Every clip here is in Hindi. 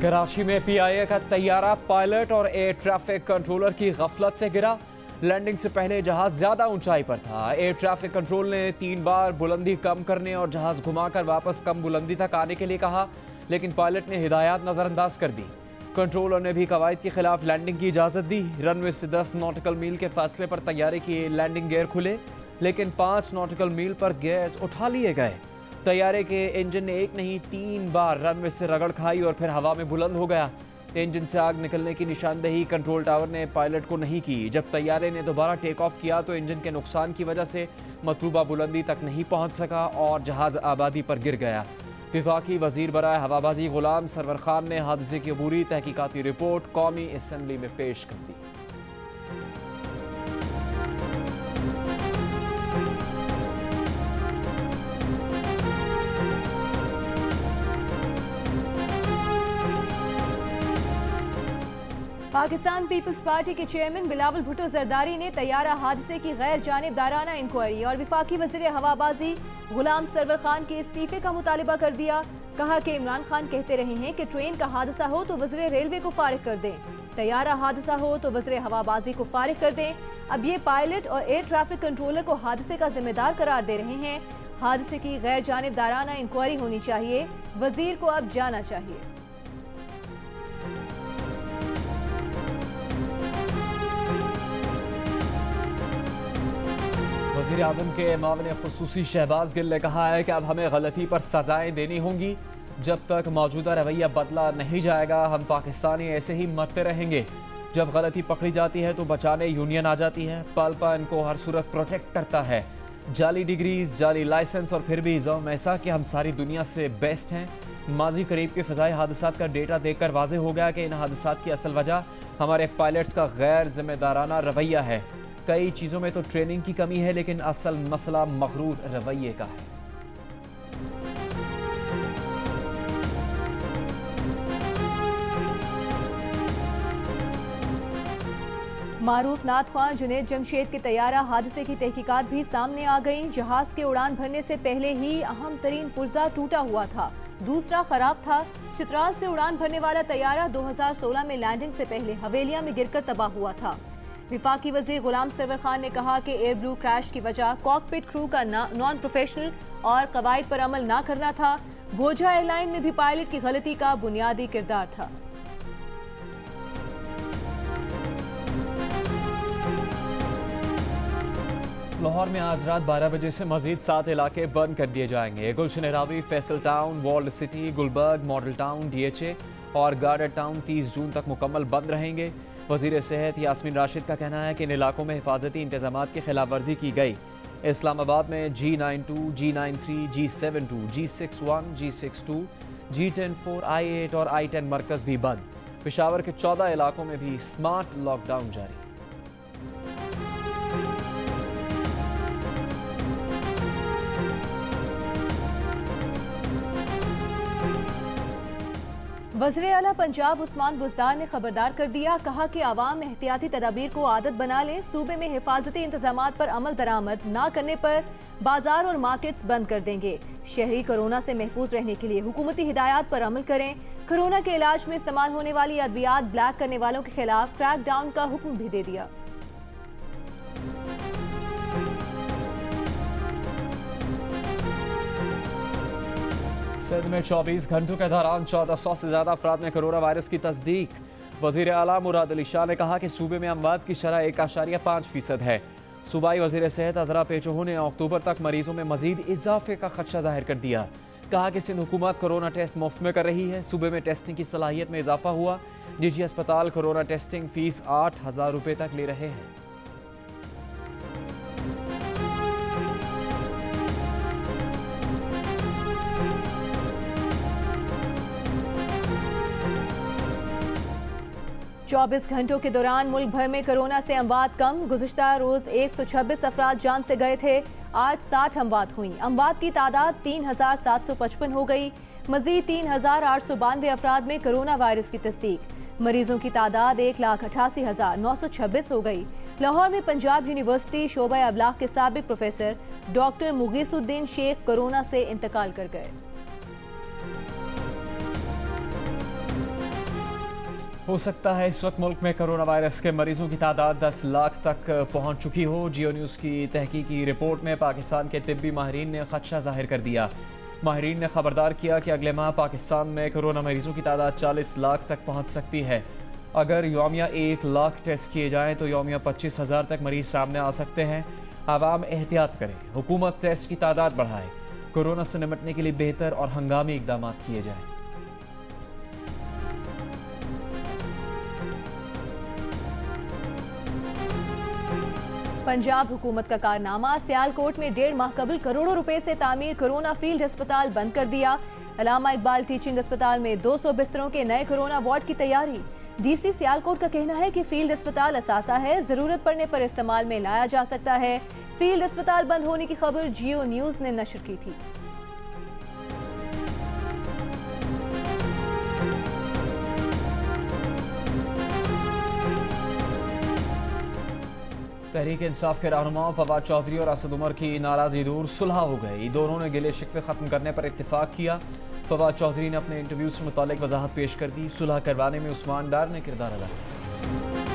कराची में पीआईए का तैयारा पायलट और एयर ट्रैफिक कंट्रोलर की गफलत से गिरा। लैंडिंग से पहले जहाज ज्यादा ऊंचाई पर था। एयर ट्रैफिक कंट्रोल ने 3 बार बुलंदी कम करने और जहाज घुमाकर वापस कम बुलंदी तक आने के लिए कहा, लेकिन पायलट ने हिदायत नजरअंदाज कर दी। कंट्रोलर ने भी कवायद के खिलाफ लैंडिंग की इजाजत दी। रनवे से 10 नॉटिकल मील के फासले पर तैयारे के लैंडिंग गियर खुले, लेकिन 5 नॉटिकल मील पर गियर्स उठा लिए गए। तैयारे के इंजन ने 1 नहीं 3 बार रनवे से रगड़ खाई और फिर हवा में बुलंद हो गया। इंजन से आग निकलने की निशानदेही कंट्रोल टावर ने पायलट को नहीं की। जब तैयारे ने दोबारा टेक ऑफ किया तो इंजन के नुकसान की वजह से मतलूबा बुलंदी तक नहीं पहुंच सका और जहाज आबादी पर गिर गया। विफाकी वजीर बराए हवाबाजी गुलाम सरवर खान ने हादसे की अबूरी तहकीकाती रिपोर्ट कौमी असम्बली में पेश कर दी। पाकिस्तान पीपल्स पार्टी के चेयरमैन बिलावल भुट्टो जरदारी ने तैयारा हादसे की गैर जानिबदाराना इंक्वायरी और विफाकी वज़ीर हवाबाजी गुलाम सरवर खान के इस्तीफे का मुतालबा कर दिया। कहा कि इमरान खान कहते रहे हैं कि ट्रेन का हादसा हो तो वज़ीर रेलवे को फारिग कर दें, तैयारा हादसा हो तो वज़ीर हवाबाजी को फारिग कर दें। अब ये पायलट और एयर ट्रैफिक कंट्रोलर को हादसे का जिम्मेदार करार दे रहे हैं। हादसे की गैर जानिबदाराना इंक्वायरी होनी चाहिए, वजीर को अब जाना चाहिए। वज़ीर आज़म के मामले खुसूसी शहबाज गिल ने कहा है कि अब हमें गलती पर सजाएं देनी होंगी। जब तक मौजूदा रवैया बदला नहीं जाएगा हम पाकिस्तानी ऐसे ही मरते रहेंगे। जब गलती पकड़ी जाती है तो बचाने यूनियन आ जाती है। पालपा इनको हर सूरत प्रोटेक्ट करता है। जाली डिग्रीज, जाली लाइसेंस और फिर भी इल्ज़ाम ऐसा कि हम सारी दुनिया से बेस्ट हैं। माजी करीब के फ़ज़ाई हादसात का डेटा देखकर वाज़ेह हो गया कि इन हादसात की असल वजह हमारे पायलट्स का गैर जिम्मेदाराना रवैया है। कई चीज़ों में तो ट्रेनिंग की कमी है, लेकिन असल मसला मगरूर रवैये का है। मारूफ नात ख्वां जुनैद जमशेद के तैयारा हादसे की तहकीकात भी सामने आ गई। जहाज के उड़ान भरने से पहले ही अहम तरीन पुर्जा टूटा हुआ था, दूसरा खराब था। चित्राल से उड़ान भरने वाला तैयारा 2016 में लैंडिंग से पहले हवेलिया में गिरकर तबाह हुआ था। विफाकी वज़ीर गुलाम सरवर खान ने कहा कि एयर ब्लू क्रैश की वजह कॉकपिट क्रू का नॉन प्रोफेशनल और कवायद पर अमल ना करना था। भोजा एयरलाइन में भी पायलट की गलती का बुनियादी किरदार था। लाहौर में आज रात 12 बजे से मजीद 7 इलाके बंद कर दिए जाएंगे। Gulshan Ravi, Faisal town, walled city, Gulberg, model town, DHA और गार्डर टाउन 30 जून तक मुकम्मल बंद रहेंगे। वज़ीर सेहत यास्मीन राशिद का कहना है कि इन इलाकों में हिफाजती इंतजामात की खिलाफ वर्जी की गई। इस्लामाबाद में G92, G93, G72, G61, G62, G104, I8 और I10 मरकज़ भी बंद। पेशावर के 14 इलाकों में भी स्मार्ट लॉकडाउन जारी। वज़ीर आला पंजाब उस्मान बुज़दार ने खबरदार कर दिया। कहा कि आवाम एहतियाती तदाबीर को आदत बना लें। सूबे में हिफाजती इंतजामात पर अमल दरामद ना करने पर बाजार और मार्केट्स बंद कर देंगे। शहरी कोरोना से महफूज रहने के लिए हुकूमती हिदायत पर अमल करें। कोरोना के इलाज में इस्तेमाल होने वाली अद्वियात ब्लैक करने वालों के खिलाफ क्रैक डाउन का हुक्म भी दे दिया। सिंध में 24 घंटों के दौरान 1400 से ज्यादा अफराद में कोरोना वायरस की तस्दीक। वज़ीर आला मुराद अली शाह ने कहा कि सूबे में अमवात की शरह 1.5% है। सूबाई वज़ीर सेहत अज़रा पेचोहो ने अक्टूबर तक मरीजों में मजीद इजाफे का खदशा जाहिर कर दिया। कहा कि सिंध हुकूमत कोरोना टेस्ट मुफ्त में कर रही है। सूबे में टेस्टिंग की सलाहियत में इजाफा हुआ। निजी अस्पताल कोरोना टेस्टिंग फीस 8,000 रुपये तक ले रहे हैं। चौबीस घंटों के दौरान मुल्क भर में कोरोना से अमवात कम। गुज़िश्ता रोज 126 अफराद जान से गए थे, आज 60 अमवात हुई। अमवात की तादाद 3,755 हो गई। मजीद 3,892 अफराद में कोरोना वायरस की तस्दीक। मरीजों की तादाद 1,88,926 हो गई। लाहौर में पंजाब यूनिवर्सिटी शोबा अबलाग के साबिक professor doctor Mughisuddin Sheikh corona से इंतकाल कर गए। हो सकता है इस वक्त मुल्क में कोरोना वायरस के मरीजों की तादाद 10 लाख तक पहुंच चुकी हो। जियो न्यूज़ की तहकीकी रिपोर्ट में पाकिस्तान के तिब्बी माहिरीन ने खदशा जाहिर कर दिया। माहिरीन ने खबरदार किया कि अगले माह पाकिस्तान में कोरोना मरीजों की तादाद 40 लाख तक पहुंच सकती है। अगर यौमिया 1 लाख टेस्ट किए जाएँ तो यौमिया 25,000 तक मरीज सामने आ सकते हैं। आवाम एहतियात करें, हुकूमत टेस्ट की तादाद बढ़ाए, कोरोना से निपटने के लिए बेहतर और हंगामी इकदाम किए जाएँ। पंजाब हुकूमत का कारनामा, सियालकोट में 1.5 माह कबल करोड़ों रुपए से तामीर कोरोना फील्ड अस्पताल बंद कर दिया। अलामा इकबाल टीचिंग अस्पताल में 200 बिस्तरों के नए कोरोना वार्ड की तैयारी। डीसी सियालकोट का कहना है कि फील्ड अस्पताल असासा है, जरूरत पड़ने पर इस्तेमाल में लाया जा सकता है। फील्ड अस्पताल बंद होने की खबर जियो न्यूज़ ने नशर की थी। तहरीक इंसाफ के रहनुमा फवाद चौधरी और असद उमर की नाराजगी दूर, सुलह हो गई। दोनों ने गिले शिकवे खत्म करने पर इत्तेफाक किया। फवाद चौधरी ने अपने इंटरव्यू से मुतालिक वजाहत पेश कर दी। सुलह करवाने में उस्मान डार ने किरदार अदा किया।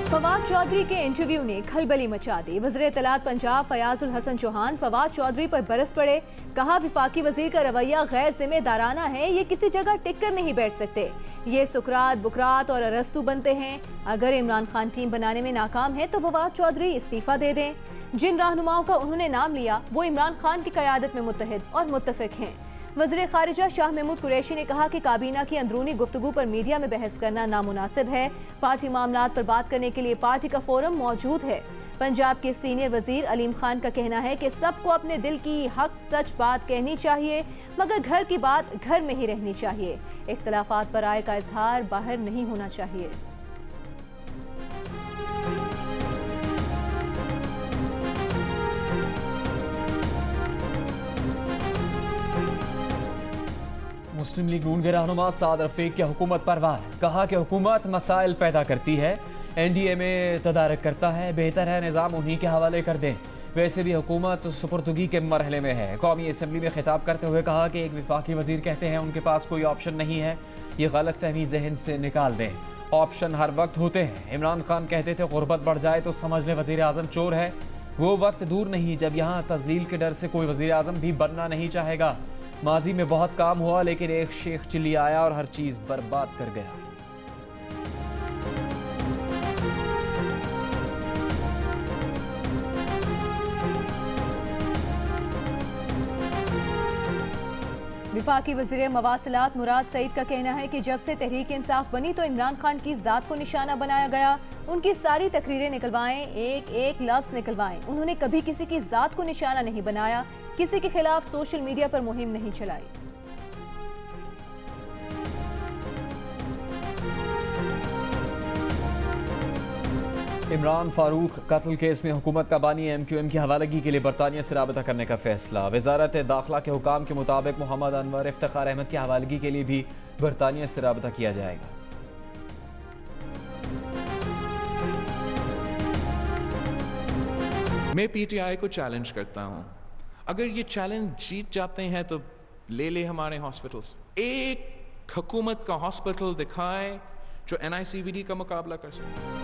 फवाद चौधरी के इंटरव्यू ने खलबली मचा दी। वज़ीर इत्तलात पंजाब फयाजुल हसन चौहान फवाद चौधरी पर बरस पड़े। कहा, विफाकी वजीर का रवैया गैर जिम्मेदाराना है, ये किसी जगह टिक कर नहीं बैठ सकते। ये सुकरात, बुकरात और अरस्तु बनते हैं। अगर इमरान खान टीम बनाने में नाकाम है तो फवाद चौधरी इस्तीफा दे दें। जिन रहनुमाओं का उन्होंने नाम लिया वो इमरान खान की क़यादत में मुत्तहिद और मुत्तफिक हैं। वज़ीर ख़ारिजा शाह महमूद कुरैशी ने कहा कि काबीना की अंदरूनी गुफ्तगू पर मीडिया में बहस करना नामुनासिब है। पार्टी मामलात पर बात करने के लिए पार्टी का फोरम मौजूद है। पंजाब के सीनियर वजीर अलीम खान का कहना है कि सबको अपने दिल की हक सच बात कहनी चाहिए, मगर घर की बात घर में ही रहनी चाहिए। इख्तलाफात पर राय का इजहार बाहर नहीं होना चाहिए। मुस्लिम लीग नून के रहनुमा साद रफीक की हुकूमत पर वार। कहा कि हुकूमत मसाइल पैदा करती है, एनडीए में तदारक करता है, बेहतर है निज़ाम उन्हीं के हवाले कर दें। वैसे भी हुकूमत सुपुर्दगी के मरहले में है। कौमी असम्बली में खिताब करते हुए कहा कि एक विफाकी वजीर कहते हैं उनके पास कोई ऑप्शन नहीं है, ये गलत फहमी जहन से निकाल दें। ऑप्शन हर वक्त होते हैं। इमरान खान कहते थे गुर्बत बढ़ जाए तो समझ लें वजीर आज़म चोर है। वो वक्त दूर नहीं जब यहाँ तजलील के डर से कोई वजीर आज़म भी बनना नहीं चाहेगा। माजी में बहुत काम हुआ लेकिन एक शेख चिल्ली आया और हर चीज़ बर्बाद कर गया। विफाकी वज़ीर मवासिलात मुराद सईद का कहना है कि जब से तहरीक इंसाफ बनी तो इमरान खान की ज़ात को निशाना बनाया गया। उनकी सारी तकरीरें निकलवाएं, एक एक लफ्ज़ निकलवाएं। उन्होंने कभी किसी की ज़ात को निशाना नहीं बनाया, किसी के खिलाफ सोशल मीडिया पर मुहिम नहीं चलाई। इमरान फारूक कत्ल केस में हुकूमत का बानी MQM की हवालगी के लिए बरतानिया से राबता करने का फैसला। वजारत दाखिला के हुकाम के मुताबिक मोहम्मद अनवर इफ्तिखार अहमद की हवालगी के लिए भी बरतानिया से राबता किया जाएगा। मैं PTI को चैलेंज करता हूं, अगर ये चैलेंज जीत जाते हैं तो ले ले हमारे हॉस्पिटल्स। एक हुकूमत का हॉस्पिटल दिखाए जो NICVD का मुकाबला कर सके।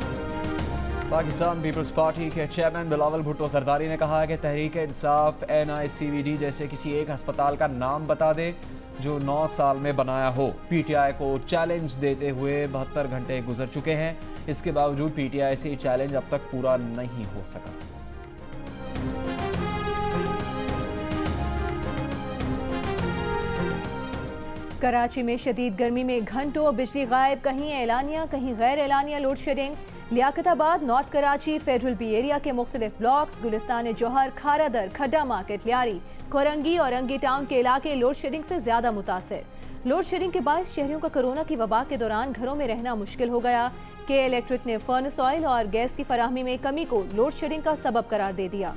पाकिस्तान पीपल्स पार्टी के चेयरमैन बिलावल भुट्टो जरदारी ने कहा है कि तहरीक इंसाफ NICVD जैसे किसी एक अस्पताल का नाम बता दे जो 9 साल में बनाया हो। PTI को चैलेंज देते हुए 72 घंटे गुजर चुके हैं। इसके बावजूद PTI से चैलेंज अब तक पूरा नहीं हो सका। कराची में शदीद गर्मी में घंटों बिजली गायब, कहीं एलानिया कहीं गैर एलानिया load shedding. Liaquatabad, north Karachi, federal B area के मुख्तलिफ ब्लॉक्स, गुलिस्तान जौहर, खारादर, खड्डा मार्केट, लियारी, कोरंगी और अंगी टाउन के इलाके लोड शेडिंग से ज्यादा मुतासर। लोड शेडिंग के बायस शहरियों का कोरोना की वबा के दौरान घरों में रहना मुश्किल हो गया। के इलेक्ट्रिक ने फर्नेस ऑयल और गैस की फराहमी में कमी को लोड शेडिंग का सबब करार दे दिया।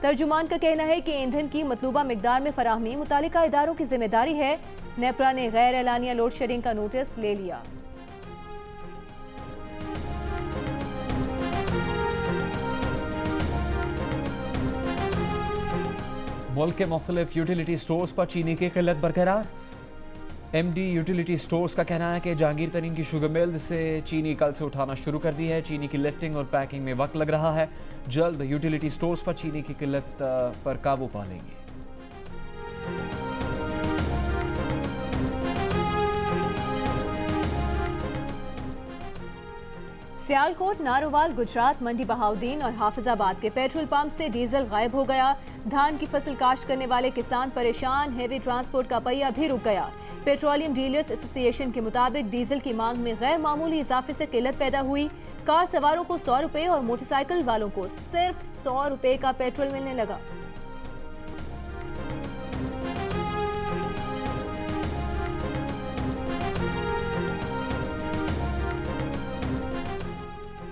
तर्जुमान का कहना है कि ईंधन की मतलूबा मिकदार में फराहमी मुतालिका इदारों की जिम्मेदारी है। नेपरा ने गैर एलानिया लोड शेडिंग का नोटिस ले लिया। मुल्क के मुख्तलिफ यूटिलिटी स्टोर्स पर चीनी की किल्लत बरकरार। MD यूटिलिटी स्टोर्स का कहना है कि जहांगीर तरीन की शुगर मिल से चीनी कल से उठाना शुरू कर दी है। चीनी की लिफ्टिंग और पैकिंग में वक्त लग रहा है। जल्द यूटिलिटी स्टोर्स पर चीनी की किल्लत पर काबू पा लेंगे। सियालकोट, नारोवाल, गुजरात, मंडी बहाउद्दीन और हाफिजाबाद के पेट्रोल पंप से डीजल गायब हो गया। धान की फसल काश्त करने वाले किसान परेशान। हेवी ट्रांसपोर्ट का पहिया भी रुक गया। पेट्रोलियम डीलर्स एसोसिएशन के मुताबिक डीजल की मांग में गैर मामूली इजाफे से किल्लत पैदा हुई। कार सवारों को 100 रुपए और मोटरसाइकिल वालों को सिर्फ 100 रुपए का पेट्रोल मिलने लगा।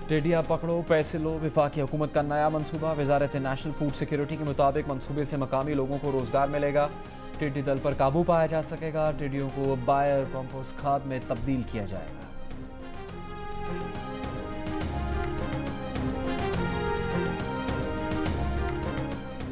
टिड्डियाँ पकड़ो पैसे लो, वफाकी हुकूमत का नया मनसूबा। वजारत नेशनल फूड सिक्योरिटी के मुताबिक मनसूबे से मकामी लोगों को रोजगार मिलेगा। टिड्डी दल पर काबू पाया जा सकेगा। टिड्डियों को बायो कंपोस्ट खाद में तब्दील किया जाएगा।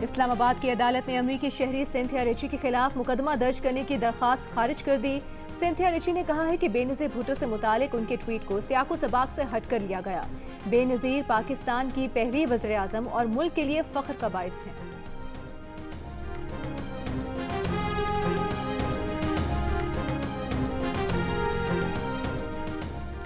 इस्लामाबाद की अदालत ने अमरीकी शहरी सिंथिया रिची के खिलाफ मुकदमा दर्ज करने की दरख्वास्त खारिज कर दी। सिंथिया रिची ने कहा है कि बेनज़ीर भुट्टो से मुतालिक उनके ट्वीट को सियाको सबाक से हट कर लिया गया। बेनज़ीर पाकिस्तान की पहली वज़ीर आज़म और मुल्क के लिए फ़ख्र का बाइस है।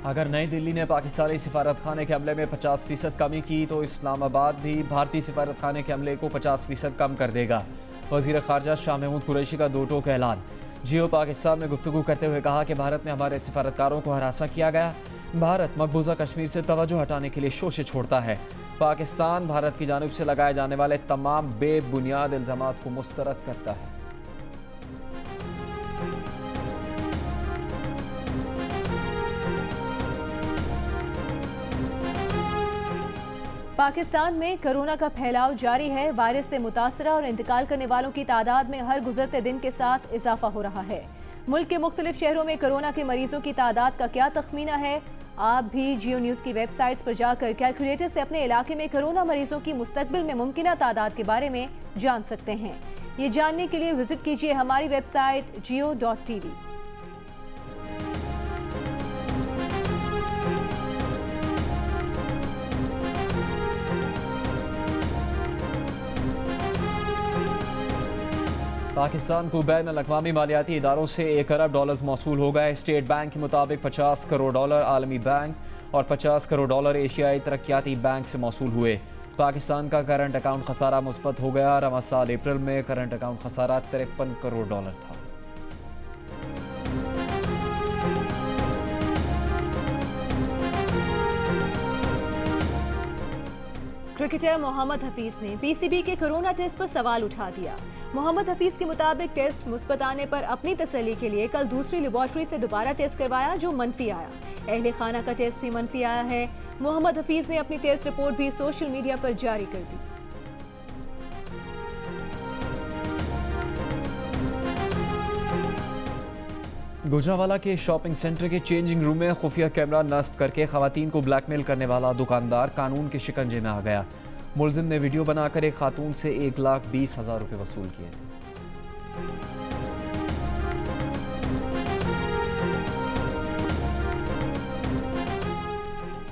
अगर नई दिल्ली ने पाकिस्तानी सिफारत खाने के अमले में 50% कमी की तो इस्लामाबाद भी भारतीय सिफारत खाने के अमले को 50% कम कर देगा। वज़ीर ख़ारजा शाह महमूद कुरैशी का दो टोक ऐलान। जियो पाकिस्तान में गुफ्तगू करते हुए कहा कि भारत में हमारे सिफारतकारों को हरासा किया गया। भारत मकबूजा कश्मीर से तवज्जो हटाने के लिए शोशे छोड़ता है। पाकिस्तान भारत की जानिब से लगाए जाने वाले तमाम बेबुनियाद इल्ज़ामात को मुस्तरद करता है। पाकिस्तान में कोरोना का फैलाव जारी है। वायरस से मुतासरा और इंतकाल करने वालों की तादाद में हर गुजरते दिन के साथ इजाफा हो रहा है। मुल्क के मुख्तलिफ शहरों में कोरोना के मरीजों की तादाद का क्या तखमीना है? आप भी जियो न्यूज़ की वेबसाइट्स पर जाकर कैलकुलेटर से अपने इलाके में कोरोना मरीजों की मुस्तकबिल में मुमकिना तादाद के बारे में जान सकते हैं। ये जानने के लिए विजिट कीजिए हमारी वेबसाइट geo.tv। पाकिस्तान को बैन अल-अक़वामी मालियाती इदारों से $1 अरब मौसूल हो गए। स्टेट बैंक के मुताबिक $50 करोड़ आलमी बैंक और $50 करोड़ एशियाई तरक्याती बैंक से मौसूल हुए। पाकिस्तान का करंट अकाउंट खसारा मुस्बत हो गया। रवा साल अप्रैल में करंट अकाउंट खसारा $53 करोड़ था। क्रिकेटर मोहम्मद हफीज ने पीसीबी के कोरोना टेस्ट पर सवाल उठा दिया। मोहम्मद हफीज के मुताबिक टेस्ट मुस्बत आने पर अपनी तसल्ली के लिए कल दूसरी लेबॉर्ट्री से दोबारा टेस्ट करवाया जो मनफी आया। अहले खाना का टेस्ट भी मनफी आया है। मोहम्मद हफीज ने अपनी टेस्ट रिपोर्ट भी सोशल मीडिया पर जारी कर दी। गुजरावाला के शॉपिंग सेंटर के चेंजिंग रूम में खुफिया कैमरा नस्ब करके खवातीन को ब्लैकमेल करने वाला दुकानदार कानून के शिकंजे में आ गया। मुलजिम ने वीडियो बनाकर एक खातून से 1,20,000 रुपये वसूल किए।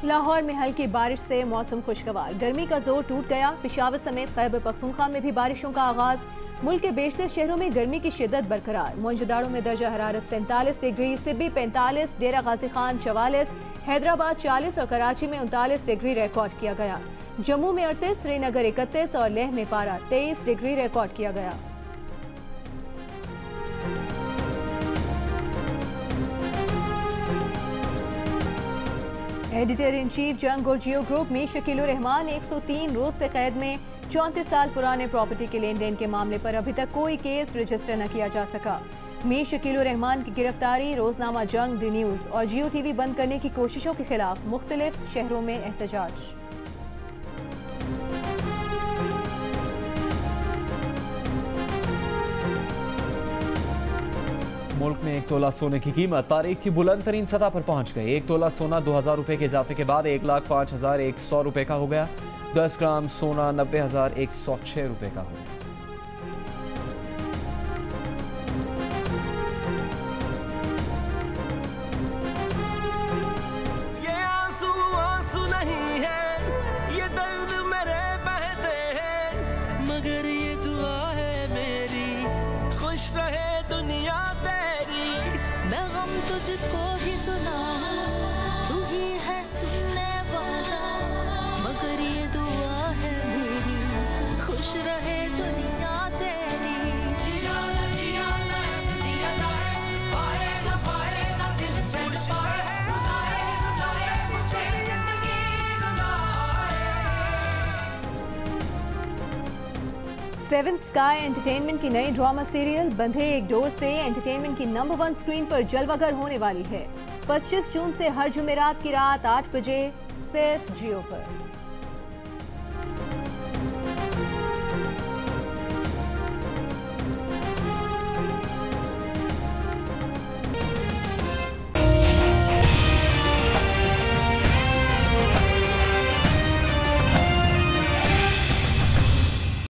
लाहौर में हल्की बारिश से मौसम खुशगवार। गर्मी का जोर टूट गया। पेशावर समेत खैबर पख्तूनख्वा में भी बारिशों का आगाज। मुल्क के बेशतर शहरों में गर्मी की शिद्दत बरकरार। मोइनजोदाड़ो में दर्जा हरारत 47 डिग्री, सिब्बी 45, डेरा गाजी खान 44, हैदराबाद 40 और कराची में 39 डिग्री रिकॉर्ड किया गया। जम्मू में 38, श्रीनगर 31 और लेह में पारा 23 डिग्री रिकॉर्ड किया गया। एडिटर इन चीफ जंग और जियो ग्रुप मीर शकील उर रहमान 103 रोज से कैद में। 34 साल पुराने प्रॉपर्टी के लेन देन के मामले पर अभी तक कोई केस रजिस्टर न किया जा सका। मीर शकील उर रहमान की गिरफ्तारी, रोजनामा जंग, द न्यूज़ और जियो टीवी बंद करने की कोशिशों के खिलाफ मुख्तलिफ शहरों में एहतजाज। मुल्क में 1 तोला सोने की कीमत तारीख की बुलंद तरीन सतह पर पहुंच गई। 1 तोला सोना 2,000 रुपये के इजाफे के बाद 1,05,100 रुपये का हो गया। 10 ग्राम सोना 90,106 रुपये का हो गया। तुझको ही सुनाऊं, तू ही है सुनने वाला, मगर ये दुआ है मेरी, खुश रहे दुनिया तेरी। जिया ना ऐसे जिया जाए, पाए ना दिल चैन पाए, रुलाए मुझे जिंदगी रुलाए। सेवन स्काई एंटरटेनमेंट की नई ड्रामा सीरियल बंधे एक डोर से एंटरटेनमेंट की नंबर 1 स्क्रीन पर जलवागर होने वाली है। 25 जून से हर जुमेरात की रात 8 बजे सिर्फ जियो पर।